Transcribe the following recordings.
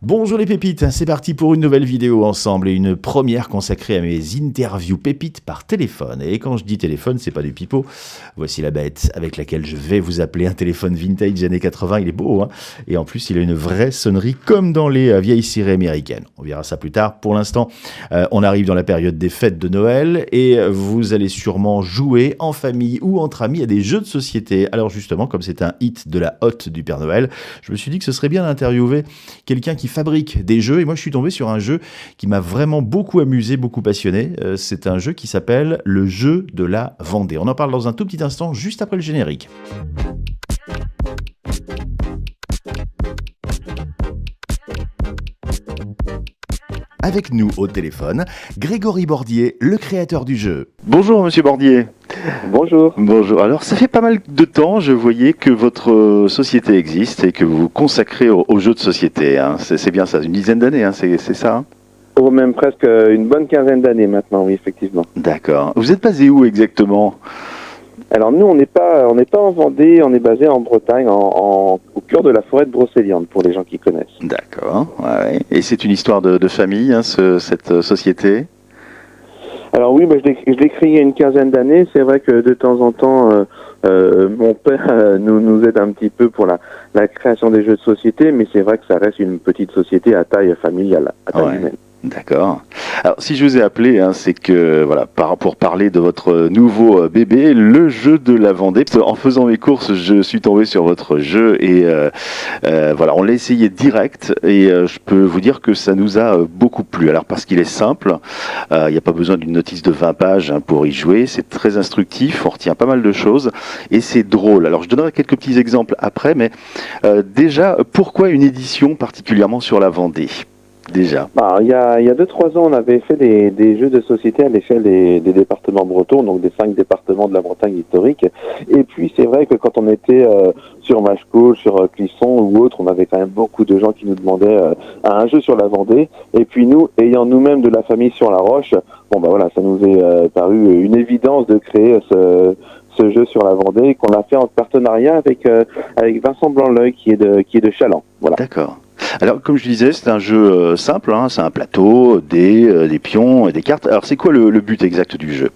Bonjour les pépites, c'est parti pour une nouvelle vidéo ensemble et une première consacrée à mes interviews pépites par téléphone. Et quand je dis téléphone, c'est pas du pipeau. Voici la bête avec laquelle je vais vous appeler un téléphone vintage années 80. Il est beau, hein, et en plus il a une vraie sonnerie comme dans les vieilles séries américaines. On verra ça plus tard. Pour l'instant, on arrive dans la période des fêtes de Noël et vous allez sûrement jouer en famille ou entre amis à des jeux de société. Alors justement, comme c'est un hit de la hotte du Père Noël, je me suis dit que ce serait bien d'interviewer quelqu'un qui fabrique des jeux, et moi je suis tombé sur un jeu qui m'a vraiment beaucoup amusé, beaucoup passionné. C'est un jeu qui s'appelle le jeu de la Vendée. On en parle dans un tout petit instant, juste après le générique. Avec nous au téléphone, Grégory Bordier, le créateur du jeu. Bonjour Monsieur Bordier. Bonjour. Bonjour. Alors ça fait pas mal de temps, je voyais que votre société existe et que vous vous consacrez aux jeux de société. Hein. C'est bien ça, une dizaine d'années, hein, c'est ça hein? Ou même presque une bonne quinzaine d'années maintenant, oui, effectivement. D'accord. Vous êtes basé où exactement? Alors nous, on n'est pas en Vendée, on est basé en Bretagne, au cœur de la forêt de Brocéliande, pour les gens qui connaissent. D'accord. Ouais. Et c'est une histoire de famille, hein, cette société? Alors oui, je l'ai créé il y a une quinzaine d'années. C'est vrai que de temps en temps, mon père nous aide un petit peu pour la création des jeux de société, mais c'est vrai que ça reste une petite société à taille familiale, à taille humaine. D'accord. Alors, si je vous ai appelé, hein, c'est que voilà, pour parler de votre nouveau bébé, le jeu de la Vendée. En faisant mes courses, je suis tombé sur votre jeu et voilà, on l'a essayé direct et je peux vous dire que ça nous a beaucoup plu. Alors parce qu'il est simple, il n'y a pas besoin d'une notice de 20 pages hein, pour y jouer. C'est très instructif, on retient pas mal de choses et c'est drôle. Alors, je donnerai quelques petits exemples après, mais déjà, pourquoi une édition particulièrement sur la Vendée? Déjà. Il y a 2-3 ans, on avait fait des jeux de société à l'échelle des départements bretons, donc des 5 départements de la Bretagne historique. Et puis, c'est vrai que quand on était sur Machecoul, sur Clisson ou autre, on avait quand même beaucoup de gens qui nous demandaient un jeu sur la Vendée. Et puis nous, ayant nous-mêmes de la famille sur la Roche, ça nous est paru une évidence de créer ce jeu sur la Vendée, qu'on a fait en partenariat avec Vincent Blanc-L'Oeil, qui est de Chaland. Voilà. D'accord. Alors, comme je disais, c'est un jeu simple, hein, c'est un plateau, des pions et des cartes. Alors, c'est quoi le but exact du jeu?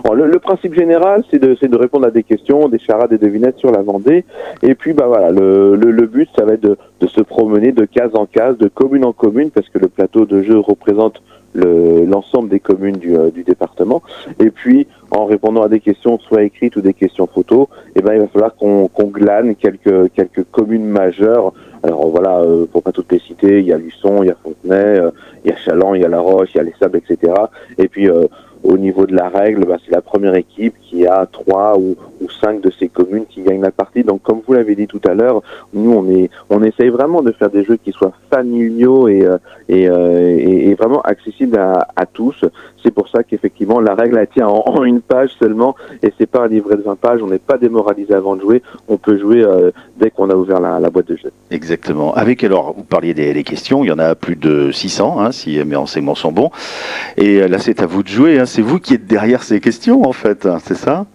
Bon, le principe général, c'est de répondre à des questions, des charades et devinettes sur la Vendée. Et puis, le but, ça va être de se promener de case en case, de commune en commune, parce que le plateau de jeu représente l'ensemble des communes du département. Et puis, en répondant à des questions soit écrites ou des questions photos, il va falloir qu'on glane quelques communes majeures. Alors voilà, pour pas toutes les citer, il y a Luçon, il y a Fontenay, il y a Chaland, il y a La Roche, il y a Les Sables, etc. Et puis au niveau de la règle, c'est la première équipe qui a 3 ou 5 de ces communes qui gagnent la partie. Donc comme vous l'avez dit tout à l'heure, nous on essaye vraiment de faire des jeux qui soient familiaux et vraiment accessibles à tous. C'est pour ça qu'effectivement la règle elle tient en une page seulement et c'est pas un livret de 20 pages. On n'est pas démoralisé avant de jouer. On peut jouer dès qu'on a ouvert la boîte de jeu. Exactement. Alors, vous parliez des questions, il y en a plus de 600, hein, si mes renseignements sont bons. Et là, c'est à vous de jouer, hein, c'est vous qui êtes derrière ces questions, en fait, hein, c'est ça?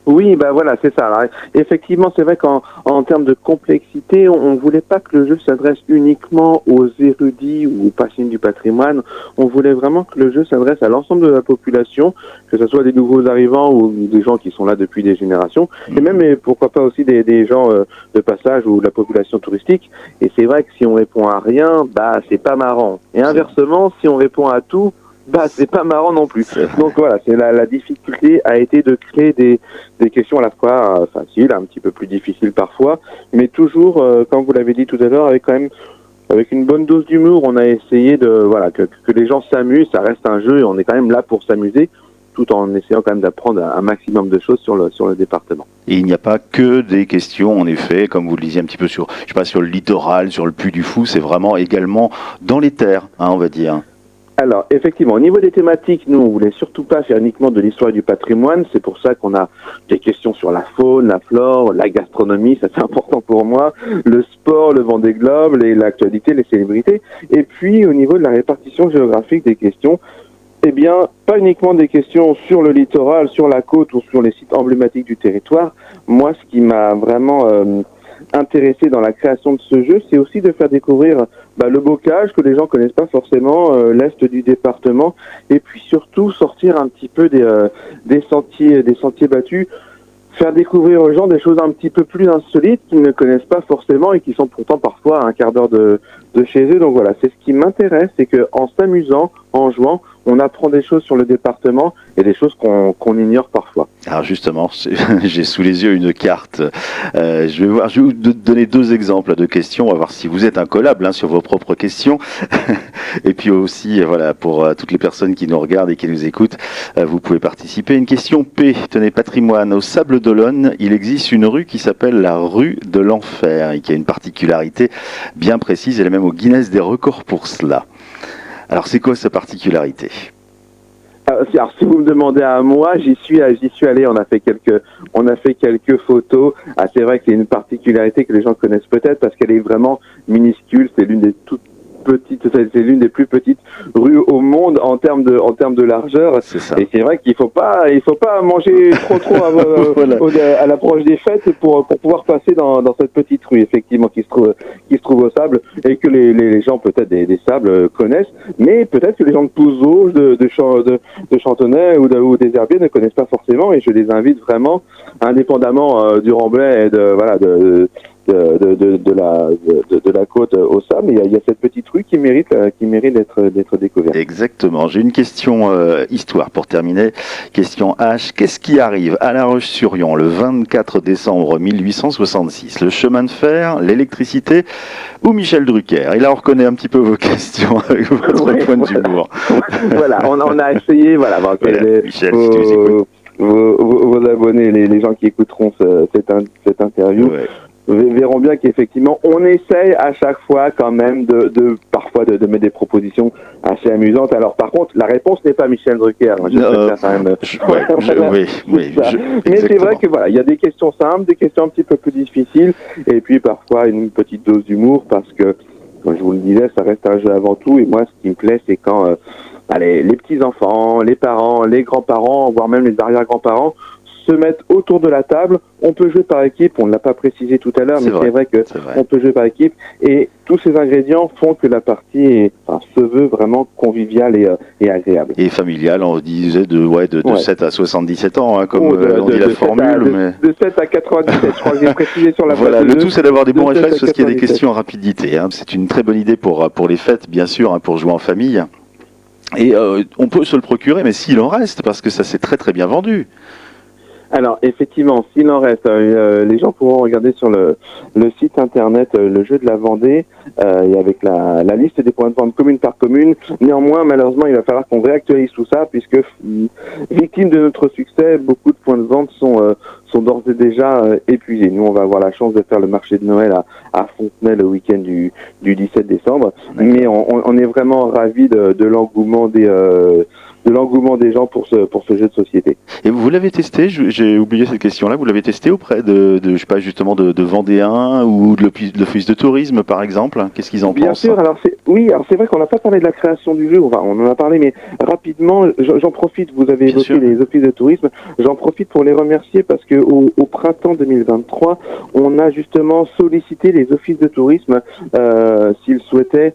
Oui, c'est ça. Alors, effectivement, c'est vrai qu'en termes de complexité, on voulait pas que le jeu s'adresse uniquement aux érudits ou aux passionnés du patrimoine. On voulait vraiment que le jeu s'adresse à l'ensemble de la population, que ce soit des nouveaux arrivants ou des gens qui sont là depuis des générations, et même, et pourquoi pas aussi des gens de passage ou de la population touristique. Et c'est vrai que si on répond à rien, c'est pas marrant. Et inversement, si on répond à tout, c'est pas marrant non plus. Donc voilà, c'est la difficulté a été de créer des questions à la fois faciles, un petit peu plus difficiles parfois, mais toujours, comme vous l'avez dit tout à l'heure, avec une bonne dose d'humour, on a essayé que les gens s'amusent, ça reste un jeu et on est quand même là pour s'amuser, tout en essayant quand même d'apprendre un maximum de choses sur le département. Et il n'y a pas que des questions, en effet, comme vous le disiez un petit peu sur le littoral, sur le Puy du Fou, c'est vraiment également dans les terres, hein, on va dire. Alors, effectivement, au niveau des thématiques, nous, on voulait surtout pas faire uniquement de l'histoire et du patrimoine. C'est pour ça qu'on a des questions sur la faune, la flore, la gastronomie, ça c'est important pour moi, le sport, le Vendée Globe, l'actualité, les célébrités. Et puis, au niveau de la répartition géographique des questions, pas uniquement des questions sur le littoral, sur la côte ou sur les sites emblématiques du territoire. Moi, ce qui m'a vraiment intéressés dans la création de ce jeu, c'est aussi de faire découvrir le bocage que les gens connaissent pas forcément, l'est du département, et puis surtout sortir un petit peu des sentiers battus, faire découvrir aux gens des choses un petit peu plus insolites qu'ils ne connaissent pas forcément et qui sont pourtant parfois à un quart d'heure de chez eux. Donc voilà, c'est ce qui m'intéresse, c'est que en s'amusant, en jouant, on apprend des choses sur le département et des choses qu'on ignore parfois. Alors justement, j'ai sous les yeux une carte. Je vais vous donner 2 exemples de questions. On va voir si vous êtes incollable sur vos propres questions. Et puis aussi, voilà, pour toutes les personnes qui nous regardent et qui nous écoutent, vous pouvez participer. Une question P. Tenez, patrimoine. Au Sable d'Olonne, il existe une rue qui s'appelle la rue de l'Enfer et qui a une particularité bien précise. Elle est même au Guinness des records pour cela. Alors, c'est quoi sa particularité ? Alors, si vous me demandez à moi, j'y suis allé. On a fait quelques photos. C'est vrai que c'est une particularité que les gens connaissent peut-être parce qu'elle est vraiment minuscule. C'est l'une des toutes petites, c'est l'une des plus petites rues au monde en termes de largeur. C'est ça. Et c'est vrai qu'il faut pas manger trop voilà. À l'approche des fêtes pour pouvoir passer dans cette petite rue effectivement qui se trouve au Sable et que les gens peut-être des Sables connaissent, mais peut-être que les gens de Pouzeau, de Chantonnay ou des Herbiers ne connaissent pas forcément, et je les invite vraiment, indépendamment du Remblai et de la côte au Sable, il y a cette petite rue qui mérite d'être découverte. Exactement. J'ai une question histoire pour terminer. Question H. Qu'est-ce qui arrive à La Roche-sur-Yon le 24 décembre 1866? Le chemin de fer, l'électricité ou Michel Drucker? Et là, on reconnaît un petit peu vos questions avec votre point d'humour. Voilà, on a essayé, voilà. Michel, si tu nous écoutes. Vos abonnés, les gens qui écouteront cette interview, verront bien qu'effectivement, on essaye à chaque fois quand même parfois de mettre des propositions assez amusantes. Alors par contre, la réponse n'est pas Michel Drucker. Mais c'est vrai que voilà, il y a des questions simples, des questions un petit peu plus difficiles, et puis parfois une petite dose d'humour parce que, comme je vous le disais, ça reste un jeu avant tout. Et moi, ce qui me plaît, c'est quand les petits-enfants, les parents, les grands-parents, voire même les arrière-grands-parents se mettent autour de la table. On peut jouer par équipe, on ne l'a pas précisé tout à l'heure, mais c'est vrai que on peut jouer par équipe, et tous ces ingrédients font que la partie se veut vraiment conviviale et agréable. Et familiale, on disait de 7 à 77 ans, comme on dit la formule. De 7 à 97, je crois que j'ai précisé sur la Voilà, le tout c'est d'avoir des bons réflexes parce qu'il y a des questions en rapidité. C'est une très bonne idée pour les fêtes, bien sûr, pour jouer en famille. Et on peut se le procurer, mais s'il en reste, parce que ça s'est très très bien vendu. Alors effectivement, s'il en reste, les gens pourront regarder sur le site internet le jeu de la Vendée, et avec la liste des points de vente commune par commune. Néanmoins, malheureusement, il va falloir qu'on réactualise tout ça, puisque victime de notre succès, beaucoup de points de vente sont d'ores et déjà épuisés. Nous, on va avoir la chance de faire le marché de Noël à Fontenay le week-end du 17 décembre, mais on est vraiment ravis de l'engouement des gens pour ce jeu de société. Et vous l'avez testé, j'ai oublié cette question-là, vous l'avez testé auprès de je sais pas, justement de Vendéens ou de l'office de tourisme par exemple? Qu'est-ce qu'ils en pensent? Bien sûr, alors c'est vrai qu'on n'a pas parlé de la création du jeu, on en a parlé, mais rapidement, j'en profite, vous avez évoqué les offices de tourisme, j'en profite pour les remercier parce que au printemps 2023, on a justement sollicité les offices de tourisme s'ils souhaitaient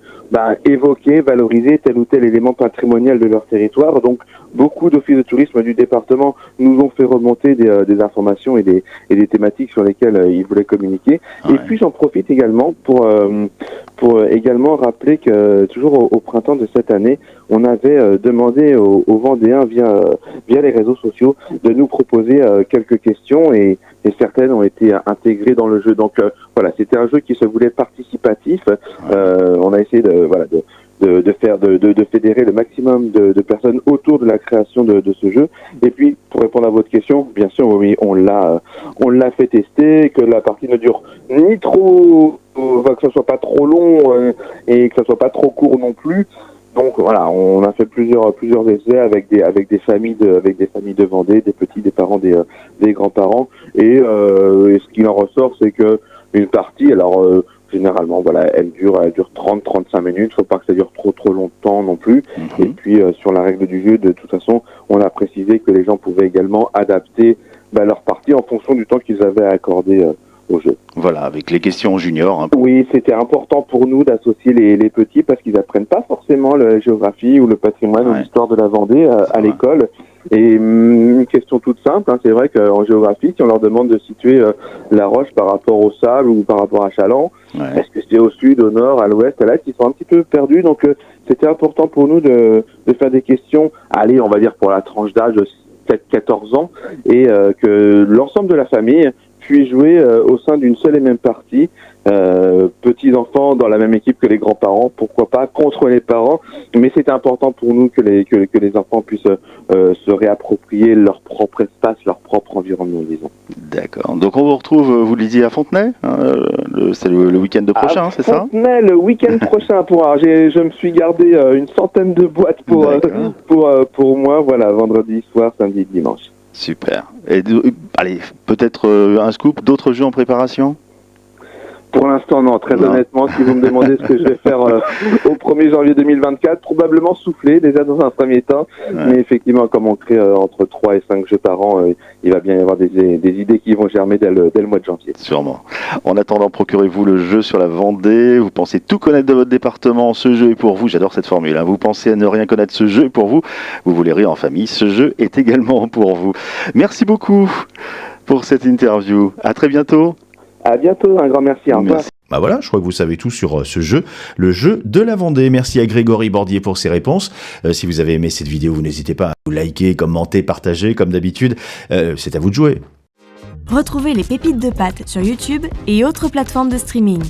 évoquer, valoriser tel ou tel élément patrimonial de leur territoire. Donc beaucoup d'offices de tourisme du département nous ont fait remonter des informations et des thématiques sur lesquelles ils voulaient communiquer. Ouais. Et puis j'en profite également pour également rappeler que toujours au printemps de cette année, on avait demandé aux Vendéens via les réseaux sociaux de nous proposer quelques questions, et certaines ont été intégrées dans le jeu. Donc voilà, c'était un jeu qui se voulait participatif. On a essayé de fédérer le maximum de personnes autour de la création de ce jeu. Et puis, pour répondre à votre question, bien sûr, oui, on l'a fait tester, que la partie ne dure ni trop, que ça soit pas trop long et que ça soit pas trop court non plus. Donc voilà, on a fait plusieurs essais avec des familles de Vendée, des petits, des parents, des grands-parents, et ce qu'il en ressort, c'est que une partie, alors généralement, voilà, elle dure 30-35 minutes. Faut pas que ça dure trop longtemps non plus. Et puis, sur la règle du jeu, de toute façon, on a précisé que les gens pouvaient également adapter leur partie en fonction du temps qu'ils avaient accordé au jeu. Voilà, avec les questions juniors. Hein. Oui, c'était important pour nous d'associer les petits parce qu'ils apprennent pas forcément la géographie ou le patrimoine ou l'histoire de la Vendée à l'école. Et une question toute simple, hein, c'est vrai qu'en géographie, si on leur demande de situer La Roche par rapport au Sable ou par rapport à Chaland, est-ce que c'est au sud, au nord, à l'ouest, à l'est, ils sont un petit peu perdus. Donc c'était important pour nous de faire des questions, allez, on va dire pour la tranche d'âge de 7-14 ans, et que l'ensemble de la famille puisse jouer au sein d'une seule et même partie. Petits enfants dans la même équipe que les grands-parents, pourquoi pas, contre les parents, mais c'est important pour nous que les enfants puissent se réapproprier leur propre espace, leur propre environnement, disons. D'accord. Donc on vous retrouve, vous le disiez, à Fontenay, c'est le week-end prochain, c'est ça? Fontenay, le week-end prochain. Je me suis gardé une centaine de boîtes pour moi, voilà, vendredi soir, samedi, dimanche. Super. Et allez, peut-être un scoop, d'autres jeux en préparation? Pour l'instant, non. Très honnêtement, si vous me demandez ce que je vais faire au 1er janvier 2024, probablement souffler déjà dans un premier temps. Mais effectivement, comme on crée entre 3 et 5 jeux par an, il va bien y avoir des idées qui vont germer dès le mois de janvier. Sûrement. En attendant, procurez-vous le jeu sur la Vendée. Vous pensez tout connaître de votre département, ce jeu est pour vous. J'adore cette formule. Hein. Vous pensez à ne rien connaître, ce jeu est pour vous. Vous voulez rire en famille, ce jeu est également pour vous. Merci beaucoup pour cette interview. À très bientôt. À bientôt, un grand merci. Au revoir. Bah voilà, je crois que vous savez tout sur ce jeu, le jeu de la Vendée. Merci à Grégory Bordier pour ses réponses. Si vous avez aimé cette vidéo, vous n'hésitez pas à vous liker, commenter, partager, comme d'habitude. C'est à vous de jouer. Retrouvez les pépites de pâtes sur YouTube et autres plateformes de streaming.